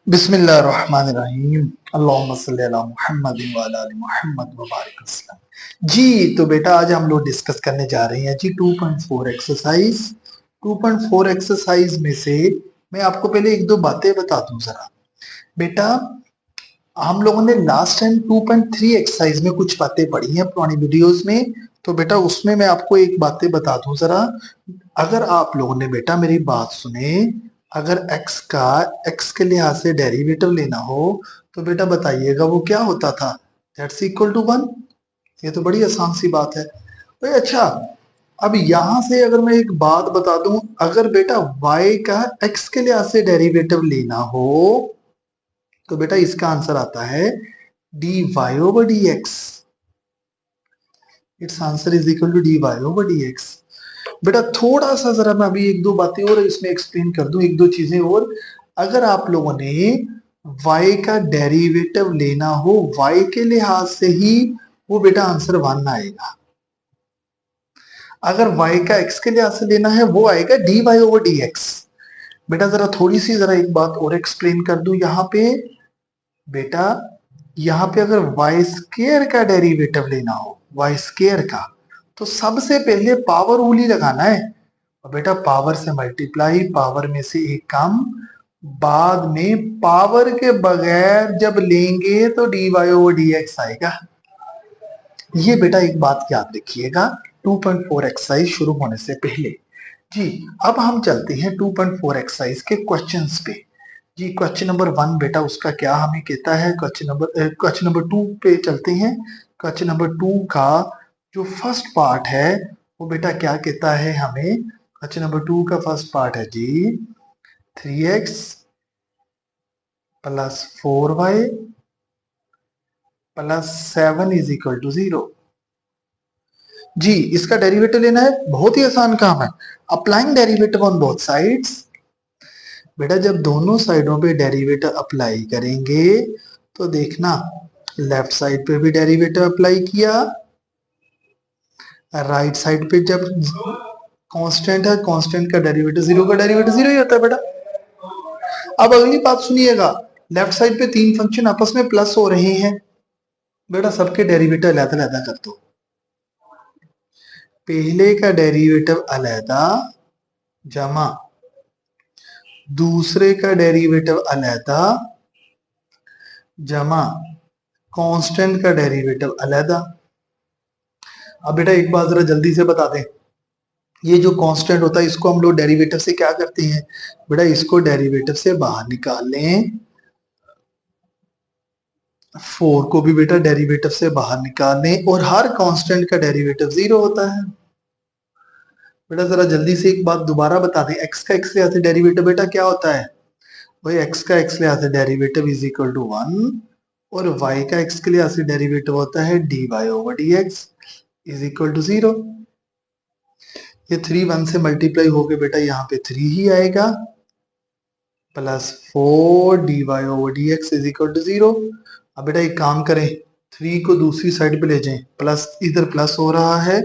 बिस्मिल्लाहिर्रहमानिर्रहीम। अल्लाहुम्मा सल्ली अला मुहम्मद व अला आलि मुहम्मद व बारिक वसल्लम। जी तो बेटा आज हम लोग डिस्कस करने जा रहे हैं जी 2.4 एक्सरसाइज। 2.4 एक्सरसाइज में से मैं आपको पहले एक दो बातें बता दूं जरा। बेटा हम लोगों ने लास्ट टाइम 2.3 एक्सरसाइज में कुछ बातें पढ़ी हैं पुरानी वीडियोस में, तो बेटा उसमें मैं आपको एक बातें बता दूं जरा। अगर आप लोगों ने बेटा मेरी बात सुने, अगर x के लिहाज से डेरिवेटिव लेना हो तो बेटा बताइएगा वो क्या होता था। That's equal to 1। ये तो बड़ी आसान सी बात है भाई। अच्छा, अब यहां से अगर मैं एक बात बता दूं, अगर बेटा y का x के लिहाज से डेरिवेटिव लेना हो तो बेटा इसका आंसर आता है d Y over D x. It's answer is equal to d Y over D x. बेटा थोड़ा सा जरा मैं अभी एक दो बातें और इसमें एक्सप्लेन कर दूं, एक दो चीजें और। अगर आप लोगों ने y का डेरिवेटिव लेना हो y के लिहाज से ही, वो बेटा आंसर 1 आएगा। अगर y का x के लिहाज से लेना है वो आएगा d Y over D x. बेटा जरा थोड़ी सी जरा एक बात और एक्सप्लेन कर दूं यहाँ पे। बेटा यहाँ पे अगर वाई स्केयर का डेरिवेटिव लेना हो, वाई स्केयर का, तो सबसे पहले पावर रूल ही लगाना है। और बेटा पावर से मल्टीप्लाई, पावर में से एक कम, बाद में पावर के बगैर जब लेंगे तो d Y over D x आएगा। ये बेटा एक बात याद रखिएगा 2.4 एक्सरसाइज शुरू होने से पहले। जी अब हम चलते हैं 2.4 एक्सरसाइज के क्वेश्चंस पे। जी क्वेश्चन नंबर 1 बेटा उसका क्या हमें कहता है। क्वेश्चन नंबर 2 पे चलते हैं। क्वेश्चन नंबर 2 का जो फर्स्ट पार्ट है वो बेटा क्या कहता है हमें। क्वेश्चन नंबर 2 का फर्स्ट पार्ट है जी 3x plus 4y plus 7 is equal to 0। जी इसका डेरिवेटिव लेना है, बहुत ही आसान काम है। Applying derivative on both sides. बेटा जब दोनों साइडों पे डेरिवेटिव अप्लाई करेंगे तो देखना, लेफ्ट साइड पे भी डेरिवेटिव अप्लाई किया, राइट साइड पे जब कांस्टेंट है, कांस्टेंट का डेरिवेटिव 0 का डेरिवेटिव 0 ही होता है बेटा। अब अगली बात सुनिएगा, लेफ्ट साइड पे तीन फंक्शन आपस में प्लस हो रहे हैं, बेटा सबके डेरिवेटिव अलग-अलग कर दो। पहले का डेरिवेटिव अलहदा जमा दूसरे का डेरिवेटिव अलहदा जमा कांस्टेंट का डेरिवेटिव अलहदा। अब बेटा एक बात जरा जल्दी से बता दें, ये जो कांस्टेंट होता है इसको हम लोग डेरिवेटिव से क्या करते हैं। बेटा इसको डेरिवेटिव से बाहर निकाल लें, 4 को भी बेटा डेरिवेटिव से बाहर निकाल लें, और हर कांस्टेंट का डेरिवेटिव 0 होता है। बेटा जरा जल्दी से एक बात दोबारा बता दें, x का x लिहाज से डेरिवेटिव बेटा क्या होता है भाई। x का x लिहाज से डेरिवेटिव इज इक्वल टू 1, और y का x के लिहाज से डेरिवेटिव होता है d Y over D x is equal to 0। ये 3 1 से मल्टीप्लाई होके बेटा यहाँ पे 3 ही आएगा, plus 4 d Y over D x is equal to 0। अब बेटा एक काम करें, 3 को दूसरी साइड पे ले जाएं, प्लस इधर प्लस हो रहा है,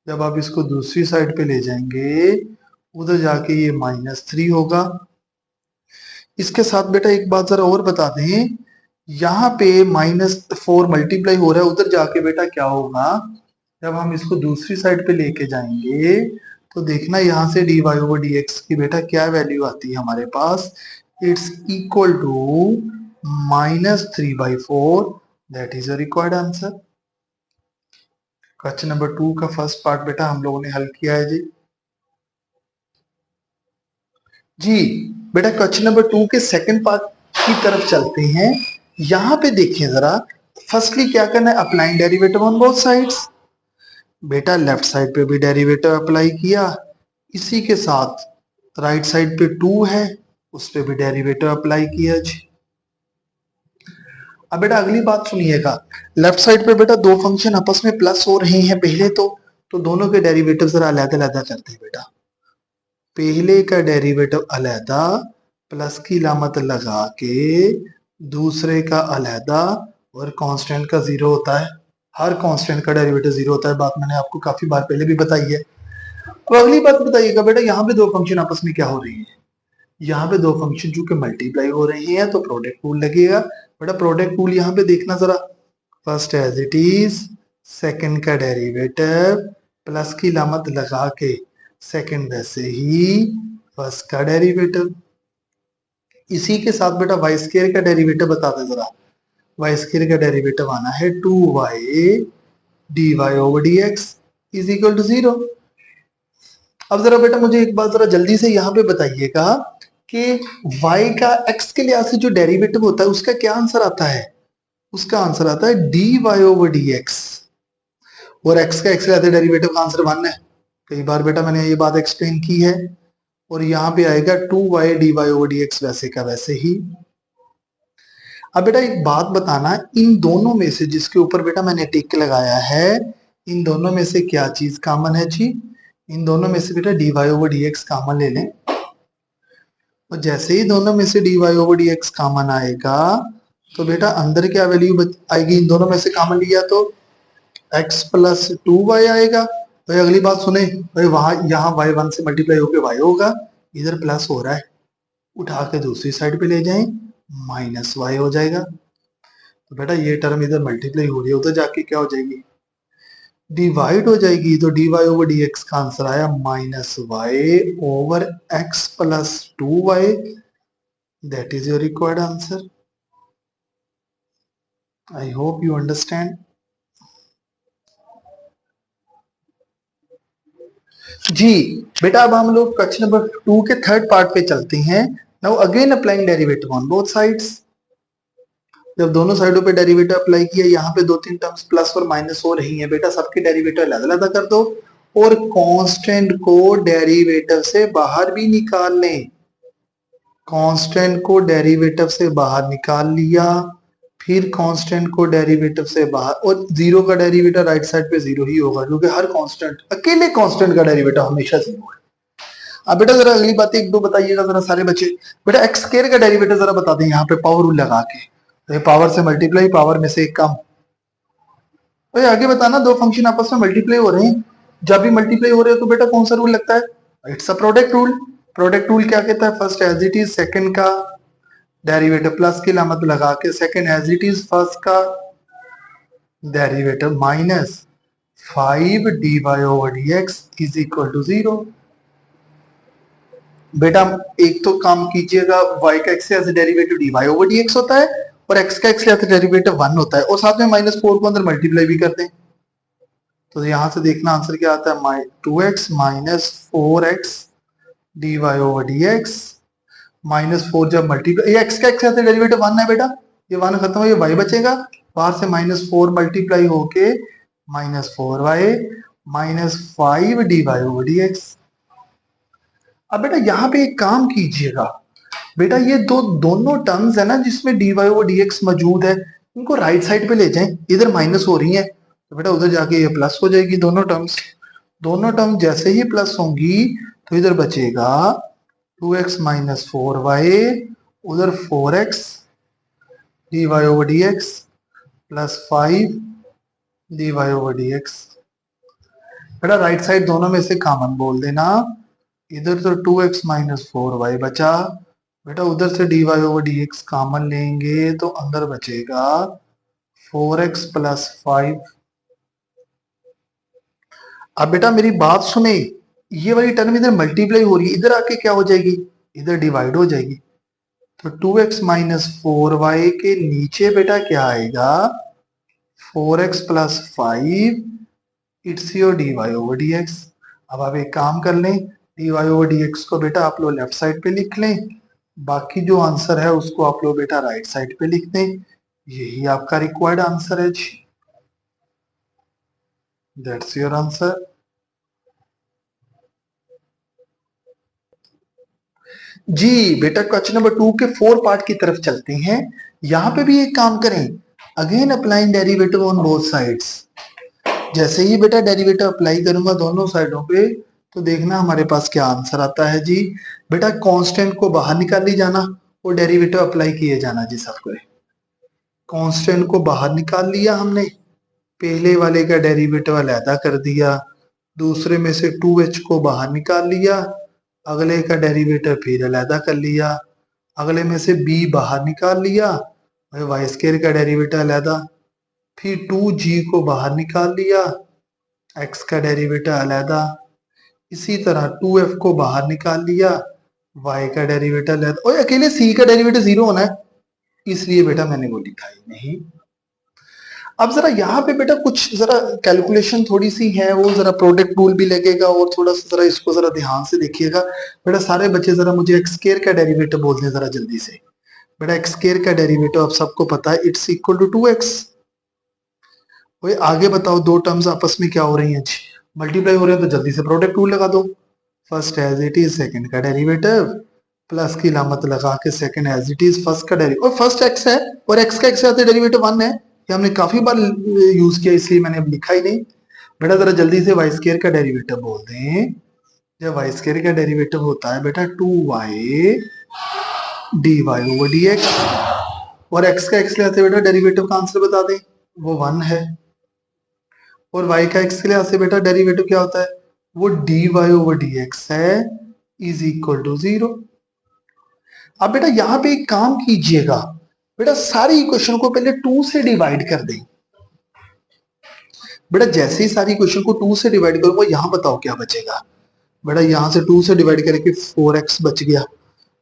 जब आप इसको दूसरी साइड पे ले जाएंगे उधर जाके ये -3 होगा। इसके साथ बेटा एक बात जरा और बता दें, यहाँ पे -4 मल्टीप्लाई हो रहा है, उधर जाके बेटा क्या होगा, जब हम इसको दूसरी साइड पे लेके जाएंगे तो देखना यहाँ से D Y over D X की बेटा क्या वैल्यू आती है हमारे पास। It's equal to -3/4। That is your required answer. Question number 2 का फर्स्ट पार्ट बेटा हम लोगों ने हल किया है जी। जी बेटा क्वेश्चन नंबर 2 के सेकंड पार्ट की तरफ चलते हैं। यहाँ पे देखिए जरा, फर्स्टली क्या करना है, applying derivative on both sides. बेटा लेफ्ट साइड पे भी डेरिवेटिव अप्लाई किया, इसी के साथ राइट साइड पे 2 है उस पे भी डेरिवेटिव अप्लाई किया जी। अब बेटा अगली बात सुनिएगा, लेफ्ट साइड पे बेटा दो फंक्शन आपस में प्लस हो रहे हैं पहले तो दोनों के डेरिवेटिव जरा अलग-अलग करते हैं बेटा। पहले का डेरिवेटिव अलहदा, प्लस की लामत लगा के, दूसरे का अलहदा, और कांस्टेंट का 0 होता है। हर कांस्टेंट का डेरिवेटिव 0 होता है, बात मैंने आपको काफी बार पहले भी बताई है। अब अगली बात बताइएगा बेटा, यहाँ पे दो फंक्शन आपस में क्या हो रही है। यहाँ पे दो फंक्शन चूंकि मल्टीप्लाई हो रही हैं तो प्रोडक्ट रूल लगेगा। बेटा प्रोडक्ट रूल यहाँ पे देखना जरा, first as it is, second का डेरिवेटिव, प्लस की लामत लगा के सेकंड वैसे ही फर्स्ट का डेरिवेटिव। इसी के साथ बेटा वाई स्क्वायर का डेरिवेटिव बता दे जरा। वाई स्क्वायर का डेरिवेटिव आना है 2y dy over dx is equal to 0। अब जरा बेटा मुझे एक बात जरा जल्दी से यहाँ पे बताइएगा कि y का x के लिहाज से जो डेरिवेटिव होता है उसका क्या आंसर आता है? उसका आंसर आता है dy ओवर dx, और x का x के लिहाज डेरिवेटिव का आंसर 1 है। कई बार बेटा मैंने ये बात एक्सप्लेन की है। और यहाँ पे आएगा 2y dy ओवर dx वैसे का वैसे ही। अब बेटा एक बात बताना, इन दोनों में से जिसके ऊपर बेटा मैंने टिक लगाया है, इन दोनों में से क्या चीज कॉमन है जी? इन दोनों में से बेटा dy ओवर dx कॉमन ले लें। और जैसे ही दोनों में से dy ओवर dx कॉमन आएगा तो बेटा अंदर क्या वैल्यू आएगी? इन दोनों में से कॉमन लिया तो x प्लस 2y आएगा। भाई अगली बात सुने, भाई वहां यहाँ y 1 से मल्टीप्लाई होकर y होगा, इधर प्लस हो रहा है, उठा के दूसरी साइड पे ले जाएं, माइनस y हो जाएगा। तो बेटा ये टर्म इधर मल्टीप्लाई हो रही है, उधर जाके क्या हो जाएगी? डिवाइड हो जाएगी। तो dy ओवर dx का आंसर आया minus y over x plus 2y। That is your required answer. I hope you understand. जी बेटा अब हम लोग क्वेश्चन नंबर 2 के थर्ड पार्ट पे चलते हैं। Now again applying derivative on both sides. जब दोनों साइडों पे डेरिवेटिव अप्लाई किया, यहाँ पे दो तीन टर्म्स प्लस और माइनस हो रही हैं, बेटा सबके डेरिवेटिव अलग अलग कर दो और कांस्टेंट को डेरिवेटिव से बाहर भी निकाल लें। कांस्टेंट को डेरिवेटिव से बाहर निकाल लिया, फिर कांस्टेंट को डेरिवेटिव से बाहर, और जीरो का डेरिवेटिव राइट साइड पे जीरो ही होगा क्योंकि हर कांस्टेंट, अकेले कांस्टेंट का डेरिवेटिव हमेशा जीरो है। अब बेटा जरा अगली बात एक दो बताइएगा जरा सारे बच्चे। बेटा एक्स स्क्वायर का डेरिवेटिव जरा बता दें यहाँ पे पावर रूल लगा के। तो पावर से मल्टीप्लाई, पावर में से एक कम। तो आगे बताना, दो फंक्शन आपस में मल्टीप्लाई हो रहे हैं, जब भी मल्टीप्लाई हो रहे हो तो बेटा कौन सा रूल लगता है? It's a product rule. Product rule क्या कहता है? First as it is second का डेरिवेटिव प्लस की लामत लगा के second as it is first का derivative minus 5 dy over dx is equal to 0। बेटा एक तो काम कीजिएगा, y का x से डेरिवेटिव dy ओवर dx होता है और x का x से डेरिवेटिव 1 होता है, और साथ में -4 को अंदर मल्टीप्लाई भी करते हैं। तो यहां से देखना आंसर क्या आता है? 2x minus 4x dy over dx, -4 जब मल्टीप्लाई, ये x का x से डेरिवेटिव 1 है बेटा, ये 1 खत्म हो, ये y बचेगा, बाहर से -4 मल्टीप्लाई होके -4y -5 dy ओवर dx। अब बेटा यहाँ पे एक काम कीजिएगा, बेटा ये दोनों टर्म्स है ना जिसमें dy ओवर dx मौजूद है, इनको राइट साइड पे ले जाएं। इधर माइनस हो रही है तो बेटा उधर जाके ये प्लस हो जाएगी। दोनों टर्म जैसे ही प्लस होंगी तो इधर बचेगा 2x माइनस 4y, उधर 4x dy over dx plus 5 dy over dx। बेटा राइट साइड दोनों में से कॉमन बोल देना, इधर तो 2x माइनस 4y बचा, बेटा उधर से dy ओवर dx कॉमन लेंगे तो अंदर बचेगा 4x प्लस 5। अब बेटा मेरी बात सुने, ये वाली टर्म इधर मल्टीप्लाई हो रही है, इधर आके क्या हो जाएगी? इधर डिवाइड हो जाएगी। तो 2x माइनस 4y के नीचे बेटा क्या आएगा? 4x plus 5, it's your dy over dx। अब आप एक काम कर लें, dy ओवर dx को बेटा आप लोग लेफ्ट साइड पे लिख लें, बाकी जो आंसर है उसको आप लोग बेटा राइट साइड पे लिख दें। यही आपका रिक्वायर्ड आंसर है जी। That's your answer. जी बेटा क्वेश्चन नंबर 2 के 4 पार्ट की तरफ चलते हैं। यहां पे भी एक काम करें, again applying derivative on both sides. जैसे ही बेटा डेरिवेटिव अप्लाई करूंगा दोनों साइडों पे तो देखना हमारे पास क्या आंसर आता है जी। बेटा कांस्टेंट को बाहर निकाल ली जाना और डेरिवेटिव अप्लाई किए जाना जी सबको। कांस्टेंट को बाहर निकाल लिया हमने, पहले वाले का डेरिवेटिव अलहदा कर दिया, दूसरे में से 2h को बाहर निकाल लिया, अगले का डेरिवेटिव फिर अलहदा कर लिया, अगले में से b बाहर निकाल लिया, वाई स्केयर का डेरिवेटिव अलहदा, फिर 2g को बाहर निकाल लिया, x का डेरिवेटिव अलहदा, इसी तरह 2f को बाहर निकाल लिया, y का डेरिवेटिव अलहदा। और अकेले c का डेरिवेटिव 0 होना है, इसलिए बेटा मैंने वो लिखा ही नहीं। अब जरा यहाँ पे बेटा कुछ जरा कैलकुलेशन थोड़ी सी है, वो जरा प्रोडक्ट रूल भी लगेगा और थोड़ा सा जरा इसको जरा ध्यान से देखिएगा बेटा। सारे बच्चे जरा मुझे एक्स स्क्वायर का डेरिवेटिव बोल दें जरा जल्दी से। बेटा एक्स स्क्वायर का डेरिवेटिव आप सबको पता है, इट्स इक्वल टू 2x। वही आगे बताओ, दो टर्म्स आपस में क्या हो रही हैं, मल्टीप्लाई हो रहे हैं, तो जल्दी से प्रोडक्ट रूल लगा दो। First as it is second का डेरिवेटिव, प्लस की लामत लगा के second as it is first का डेरिवेटिव, और फर्स्ट एक्स है और एक्स का एक्स से डेरिवेटिव 1 है, ये हमने काफी बार यूज किया इसलिए मैंने अब लिखा ही नहीं। बेटा जरा जल्दी से वाई स्क्वायर का डेरिवेटिव बोल दें। जब वाई स्क्वायर का डेरिवेटिव होता है बेटा 2y dy ओवर dx, और x का x ले आते बेटा डेरिवेटिव का आंसर बता दें, वो 1 है। और y का x ले आते बेटा डेरिवेटिव क्या होता है, वो dy ओवर dx है, इज इक्वल टू 0। अब बेटा यहाँ पे एक काम कीजिएगा बेटा, सारी इक्वेशन को पहले 2 से डिवाइड कर दें। बेटा जैसे ही सारी इक्वेशन को 2 से डिवाइड करूंगा, यहाँ बताओ क्या बचेगा। बेटा यहाँ से 2 से डिवाइड करके 4x बच गया,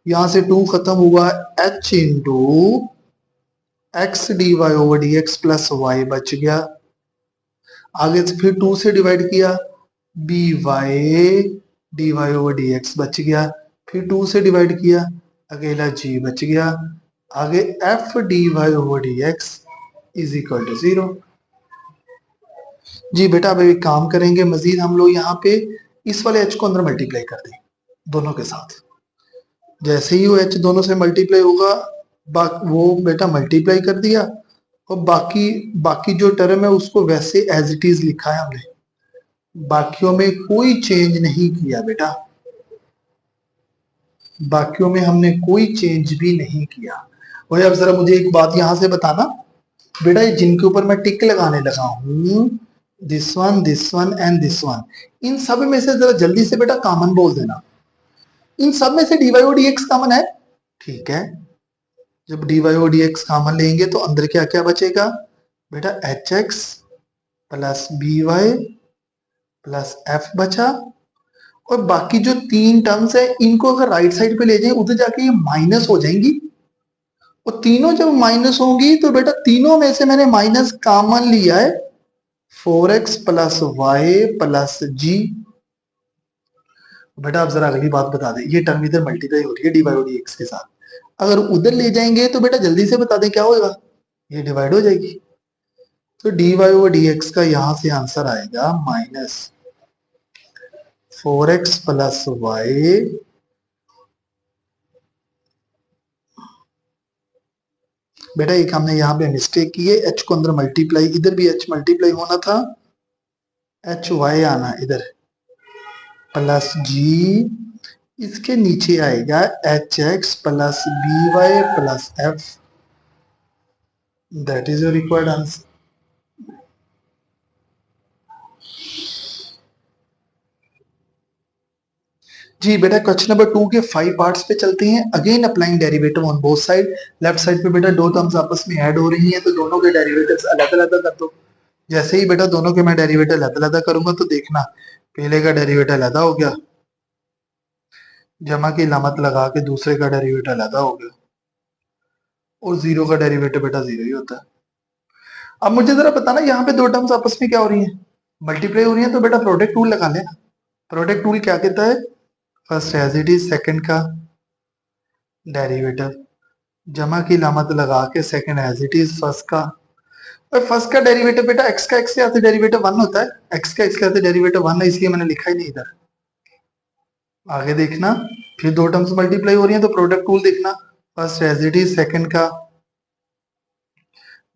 यहाँ से 2 खत्म हुआ, h into x d Y over D x plus y बच गया। आगे से फिर 2 से डिवाइड किया, b y d Y over D x बच गया, फिर 2 से डिवाइड किया, अकेला g बच गया। आगे f d Y over D x is equal to 0। जी बेटा अब एक काम करेंगे मजीद, हम लोग यहाँ पे इस वाले h को अंदर मल्टीप्लाई कर दें दोनों के साथ। जैसे ही वो h दोनों से मल्टीप्लाई होगा, वो बेटा मल्टीप्लाई कर दिया, और बाकी बाकी जो टर्म है उसको वैसे एज इट इज लिखा है हमने, बाकियों में कोई चेंज नहीं किया बेटा, बाकियों में हमने कोई चेंज भी नहीं किया। और अब जरा मुझे एक बात यहां से बताना बेटा, ये जिनके ऊपर मैं टिक लगाने लगा हूं, this one and this one, इन सब में से जरा जल्दी से बेटा कॉमन बोल देना। इन सब में से dy और dx कॉमन है, ठीक है। जब dy और dx कॉमन लेंगे तो अंदर क्या क्या बचेगा बेटा, hx plus by plus f बचा, और बाकी जो 3 टर्म्स है इनको अगर राइट साइड पे ले जाए उधर जाके ये माइनस हो जाएंगी, और तीनों जब माइनस होंगी तो बेटा तीनों में से मैंने माइनस कॉमन लिया है, 4x प्लस वाई प्लस जी। बेटा आप जरा अगली बात बता दें, ये टर्म इधर मल्टीप्लाई हो रही है dy और dx के साथ, अगर उधर ले जाएंगे तो बेटा जल्दी से बता दें क्या होगा, ये डिवाइड हो जाएगी। तो dy ओवर dx का यहां से आंसर आएगा माइनस 4x प्लस वाई, बेटा एक हमने यहाँ पे मिस्टेक की है, h को अंदर मल्टीप्लाई, इधर भी h मल्टीप्लाई होना था, एच वाई आना इधर, प्लस जी, इसके नीचे आएगा H X plus B Y plus F, that is your required answer. जी बेटा क्वेश्चन नंबर 2 के 5 पार्ट्स पे चलते हैं। Again applying derivative on both side, left side पे बेटा दो टर्म्स आपस में ऐड हो रही हैं तो दोनों के डेरिवेटिव्स अलग अलग कर दो। जैसे ही बेटा दोनों के मैं डेरिवेटिव अलग अलग करूंगा तो देखना पहले का डेरिवेटिव अलग हो गया, जमा की लामत लगा के दूसरे का डेरिवेटिव अलग हो गया, और जीरो का डेरिवेटिव बेटा जीरो ही होता है। अब मुझे जरा बताना यहाँ पे दो टर्म्स आपस में क्या हो रही है, मल्टीप्लाई हो रही है, तो बेटा प्रोडक्ट रूल लगा लेना। प्रोडक्ट रूल क्या कहता है, first as it is second का डेरिवेटिव, जमा की लामत लगा के second as it is first का, और फर्स्ट का डेरिवेटिव बेटा एक्स का एक्स से आते डेरिवेटिव 1 होता है, एक्स का एक्स के आते डेरिवेटिव 1 है, इसलिए मैंने लिखा ही नहीं इधर। आगे देखना, फिर दो टर्म्स मल्टीप्लाई हो रही हैं तो प्रोडक्ट रूल देखना, first as it is second का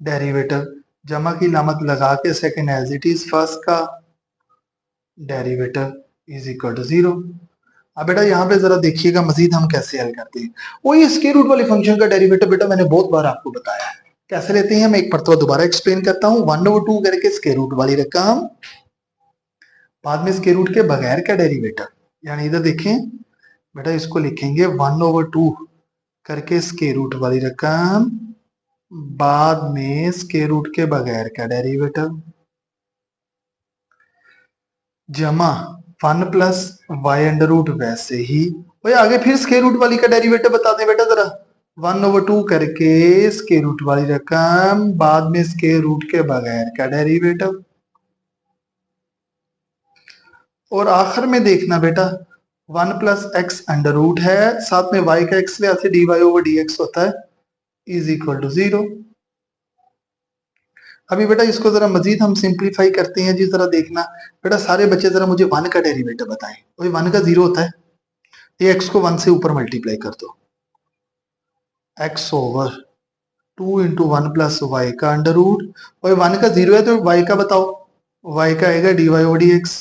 डेरिवेटिव, जमा की लामत लगा के second as it is first का डेरिवेटिव इज इक्वल टू 0। अब बेटा यहाँ पे जरा देखिएगा मजीद हम कैसे हल करते हैं। वही स्क्वायर रूट वाले फंक्शन का डेरिवेटिव बेटा मैंने बहुत बार आपको बताया है कैसे लेते हैं, मैं एक मरतबा दोबारा एक्सप्लेन करता हूँ। 1/2 करके स्क्वायर रूट वाली रकम, बाद में स्क्वायर रूट के बगैर का डेरिवेटिव, यानी इधर देखें बेटा इसको लिखेंगे 1/2 करके स्क्वायर रूट वाली रकम बाद में स्क्वायर रूट के बगैर का डेरिवेटिव जमा 1 प्लस वाई अंडर रूट वैसे ही। भाई आगे फिर स्क्वायर रूट वाली का डेरिवेटिव बता दें बेटा जरा। 1/2 करके स्क्वायर रूट वाली रकम बाद में स्क्वायर रूट के बगैर का डेरिवेटिव। और आखिर में देखना बेटा 1 प्लस एक्स अंडर रूट है, साथ में वाई का एक्स ले आते d Y over D x होता है इज इक्वल टू 0। अभी बेटा इसको जरा मजीद हम सिंप्लीफाई करते हैं जी। जरा देखना बेटा सारे बच्चे जरा मुझे 1 का डेरिवेटिव बताएं। वही 1 का 0 होता है, ये x को 1 से ऊपर मल्टीप्लाई कर दो, x over 2 into 1 plus Y का अंडर रूट। और 1 का 0 है तो y का बताओ, y का आएगा d Y over D x,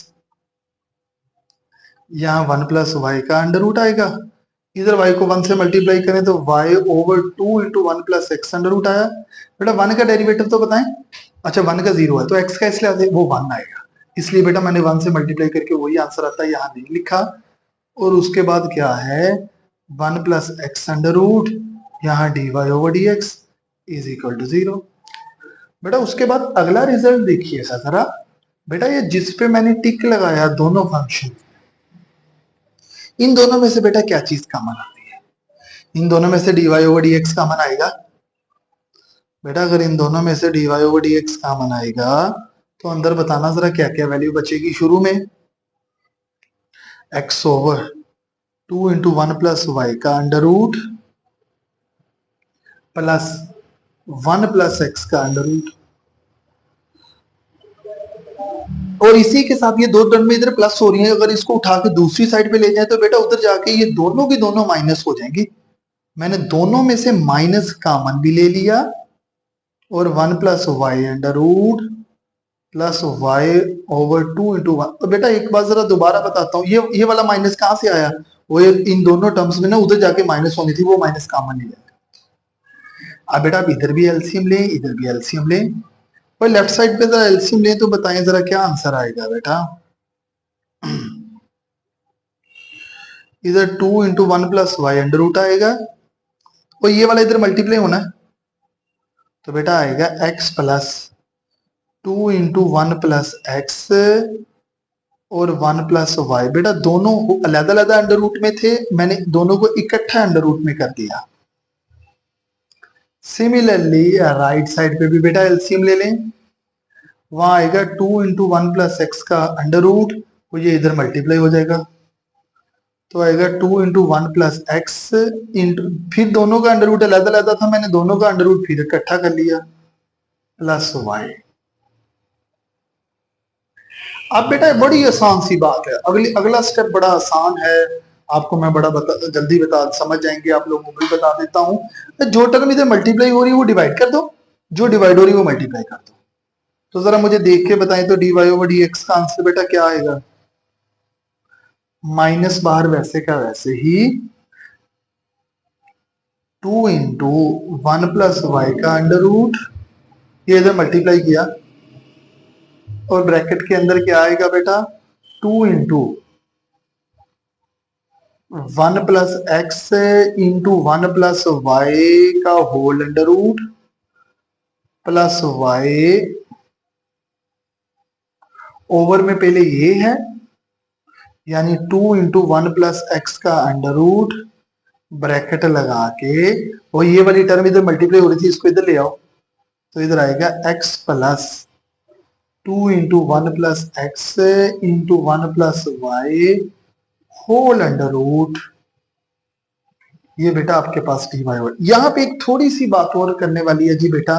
यहाँ 1 प्लस वाई का अंडर रूट आएगा। इधर y को 1 से मल्टीप्लाई करें तो y over 2 into 1 plus x under root आया। बेटा 1 का डेरिवेटिव तो बताएं। अच्छा 1 का 0 है तो x का इसलिए आते वो 1 आएगा, इसलिए बेटा मैंने 1 से मल्टीप्लाई करके वही आंसर आता है, यहाँ नहीं लिखा। और उसके बाद क्या है 1 प्लस एक्स अंडर रूट, यहाँ d Y over D x is equal to 0। बेटा उसके बाद अगला रिजल्ट देखिए जरा। बेटा ये जिस पे मैंने टिक लगाया दोनों फंक्शन, इन दोनों में से बेटा क्या चीज कॉमन आती है? इन दोनों में से D Y over D x common आएगा। बेटा अगर इन दोनों में से D Y over D x common आएगा तो अंदर बताना जरा क्या क्या वैल्यू बचेगी। शुरू में X over 2 into 1 plus Y का under root plus 1 plus X का अंडर रूट, और इसी के साथ ये दो टर्म में इधर प्लस हो रही है, अगर इसको उठा के दूसरी साइड पे ले जाए तो बेटा उधर जाके ये दोनों की दोनों माइनस हो जाएंगी। मैंने दोनों में से माइनस कॉमन भी ले लिया और 1 plus y under root plus Y over 2 into 1। तो बेटा एक बार जरा दोबारा बताता हूँ, ये वाला माइनस कहाँ से आया? वो इन दोनों टर्म्स में ना उधर जाके माइनस होनी थी, वो माइनस कॉमन नहीं है। अब बेटा आप इधर भी एलसीएम लें, इधर भी एलसीएम लें, और लेफ्ट साइड पे जरा एलसीएम लें तो बताएं जरा क्या आंसर आएगा बेटा। इधर 2 into 1 plus y under root आएगा और ये वाला इधर मल्टीप्लाई होना है, तो बेटा आएगा x plus 2 into 1 plus x और 1 प्लस वाई। बेटा दोनों अलग अलग अंडर रूट में थे, मैंने दोनों को इकट्ठा अंडर रूट में कर दिया। सिमिलरली राइट साइड पे भी बेटा एलसीएम ले लें, वहां आएगा 2 इंटू 1 प्लस एक्स का अंडर रूट, वो ये इधर मल्टीप्लाई हो जाएगा तो आएगा 2 इंटू 1 प्लस एक्स इंटू, फिर दोनों का अंडर रूट अलग अलग था, मैंने दोनों का अंडर रूट फिर इकट्ठा कर लिया प्लस वाई। अब बेटा बड़ी आसान सी बात है, अगला स्टेप बड़ा आसान है, आपको मैं बड़ा जल्दी बता समझ जाएंगे आप लोगों को भी बता देता हूं। जो टर्म इधर मल्टीप्लाई हो रही है वो डिवाइड कर दो, जो डिवाइड हो रही है वो मल्टीप्लाई कर दो। तो जरा मुझे देख के बताएं तो d Y over D x का आंसर बेटा क्या आएगा? माइनस बाहर वैसे का वैसे ही 2 इंटू 1 प्लस वाई का अंडर रूट, ये इधर मल्टीप्लाई किया और ब्रैकेट के अंदर क्या आएगा बेटा 2 into 1 plus x into 1 plus Y का whole under root plus Y over में पहले ये है यानी 2 इंटू 1 प्लस एक्स का अंडर रूट ब्रैकेट लगा के, और ये वाली टर्म इधर मल्टीप्लाई हो रही थी इसको इधर ले आओ तो इधर आएगा x plus 2 into 1 plus x into 1 plus Y whole under root, ये बेटा आपके पास डी वाई। यहाँ पे एक थोड़ी सी बात और करने वाली है जी बेटा,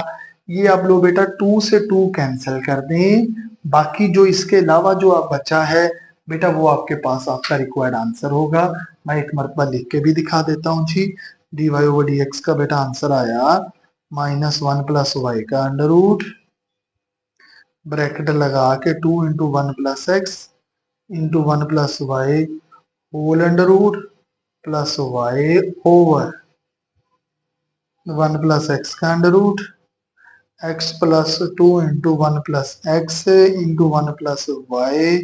ये आप लोग बेटा 2 से 2 कैंसिल कर दें, बाकी जो इसके अलावा जो आप बचा है बेटा वो आपके पास आपका रिक्वायर्ड आंसर होगा। मैं एक मरतबा लिख के भी दिखा देता हूँ जी। D Y over D x का बेटा आंसर आया -1 प्लस वाई का अंडर रूट ब्रैकेट लगा के 2 into 1 plus x into 1 plus Y whole under root plus Y over 1 plus X का under root x plus 2 into 1 plus x into 1 plus Y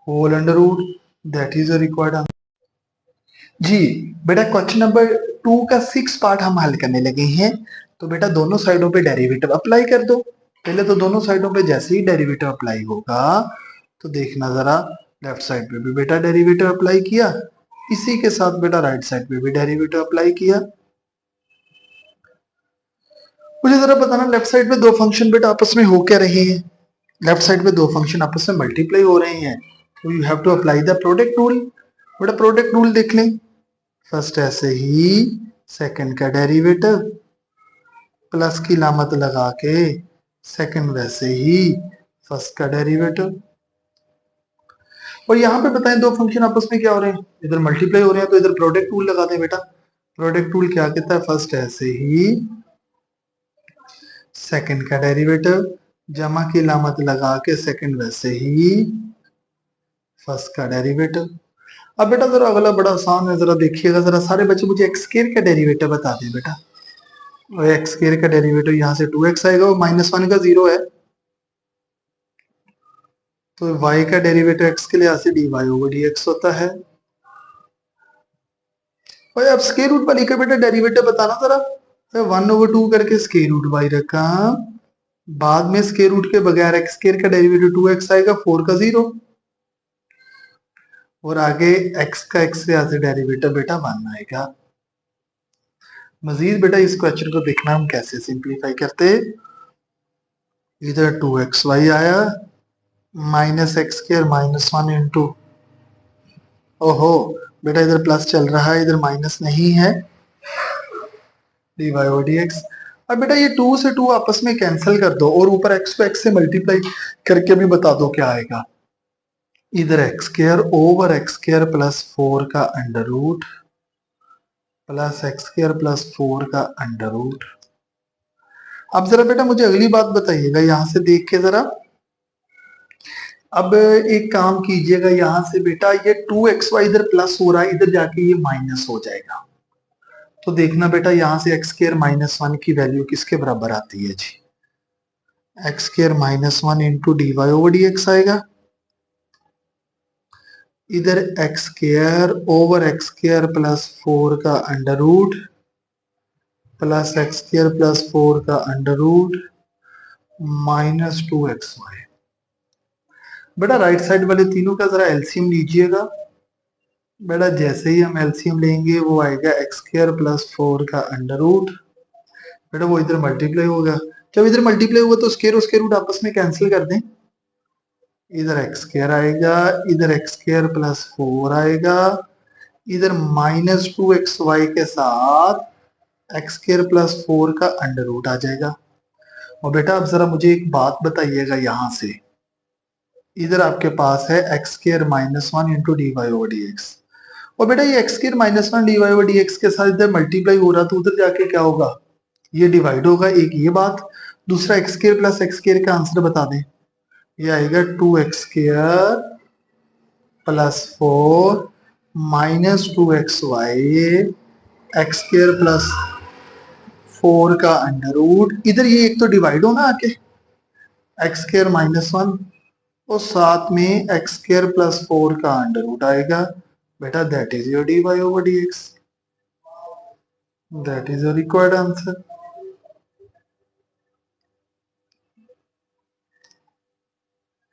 whole under root, that is a required answer. जी बेटा question number 2 का 6 part हम हल करने लगे हैं। तो बेटा दोनों साइडों पे डेरिवेटिव अप्लाई कर दो। पहले तो दोनों साइडों पे जैसे ही डेरिवेटिव अप्लाई होगा तो देखना जरा, लेफ्ट साइड पे भी बेटा डेरिवेटिव अप्लाई किया, इसी के साथ बेटा राइट साइड पे भी डेरिवेटिव अप्लाई किया। मुझे जरा बताना, लेफ्ट साइड पे दो फंक्शन बेटा आपस में हो क्या रहे हैं? लेफ्ट साइड पे दो फंक्शन आपस में मल्टीप्लाई हो रहे हैं, तो you have to apply the product rule. बेटा प्रोडक्ट रूल देख लें। फर्स्ट ऐसे ही सेकंड का डेरिवेटिव प्लस की लामत लगा के, सेकंड वैसे ही फर्स्ट का डेरिवेटिव। और यहाँ पे बताएं दो फंक्शन आपस में क्या हो रहे हैं, इधर मल्टीप्लाई हो रहे हैं, तो इधर प्रोडक्ट रूल लगा दें बेटा। प्रोडक्ट रूल क्या कहता है? फर्स्ट ऐसे ही सेकंड का डेरिवेटिव जमा की लामत लगा के, सेकंड वैसे ही फर्स्ट का डेरिवेटिव। अब बेटा जरा अगला बड़ा आसान है, जरा देखिएगा जरा सारे बच्चे, मुझे एक्स स्क्वायर का डेरिवेटिव बता दें बेटा। और एक्स स्क्वायर का डेरिवेटिव यहाँ से 2x आएगा, वो -1 का 0 है, तो y का डेरिवेटिव x के लिए यहाँ से dy/dx होता है। और अब स्क्वायर रूट वाली का बेटा डेरिवेटिव बताना जरा। 1/2 करके स्क्वायर रूट y रखा, बाद में स्क्वायर रूट के बगैर एक्स स्क्वायर का डेरिवेटिव 2x आएगा, 4 का 0, और आगे x का x से यहाँ से डेरिवेटिव बेटा 1 आएगा। मजीद बेटा इस क्वेश्चन को देखना हम कैसे सिंप्लीफाई करते। इधर 2xy आया, -x² -1 इंटू, ओहो बेटा इधर प्लस चल रहा है, इधर माइनस नहीं है, dy/dx। अब बेटा ये 2 से 2 आपस में कैंसिल कर दो, और ऊपर x को x से मल्टीप्लाई करके भी बता दो क्या आएगा। इधर x² ओवर x² प्लस 4 का under root plus x² plus 4 का अंडर रूट। अब जरा बेटा मुझे अगली बात बताइएगा, यहां से देख के जरा। अब एक काम कीजिएगा, यहां से बेटा ये 2xy इधर प्लस हो रहा है, इधर जाके ये माइनस हो जाएगा। तो देखना बेटा यहाँ से x² -1 की वैल्यू किसके बराबर आती है जी? x² -1 इंटू dy/dx आएगा। इधर x² ओवर x² प्लस 4 का under root plus x² plus 4 का अंडर रूट -2xy। बेटा राइट साइड वाले तीनों का जरा एलसीएम लीजिएगा। बेटा जैसे ही हम एलसीएम लेंगे वो आएगा x² प्लस 4 का अंडर रूट, बेटा वो इधर मल्टीप्लाई होगा, जब इधर मल्टीप्लाई हुआ तो स्क्वायर और स्क्वायर रूट आपस में कैंसिल कर दें। इधर x² आएगा, इधर x² प्लस 4 आएगा, इधर -2xy के साथ x² प्लस 4 का अंडर रूट आ जाएगा। और बेटा अब जरा मुझे एक बात बताइएगा, यहां से इधर आपके पास है x² -1 इंटू dy/dx, और बेटा ये x² -1 dy/dx के साथ इधर मल्टीप्लाई हो रहा, तो उधर जाके क्या होगा? ये डिवाइड होगा, एक ये बात। दूसरा x² प्लस x² का आंसर बता दें। ये आएगा 2x² plus 4 -2xy x² plus 4 का अंडर रूट। इधर ये एक तो डिवाइड होना आके x² -1, और साथ में x² प्लस 4 का अंडर रूट आएगा। बेटा that is your dy/dx, that is your required answer.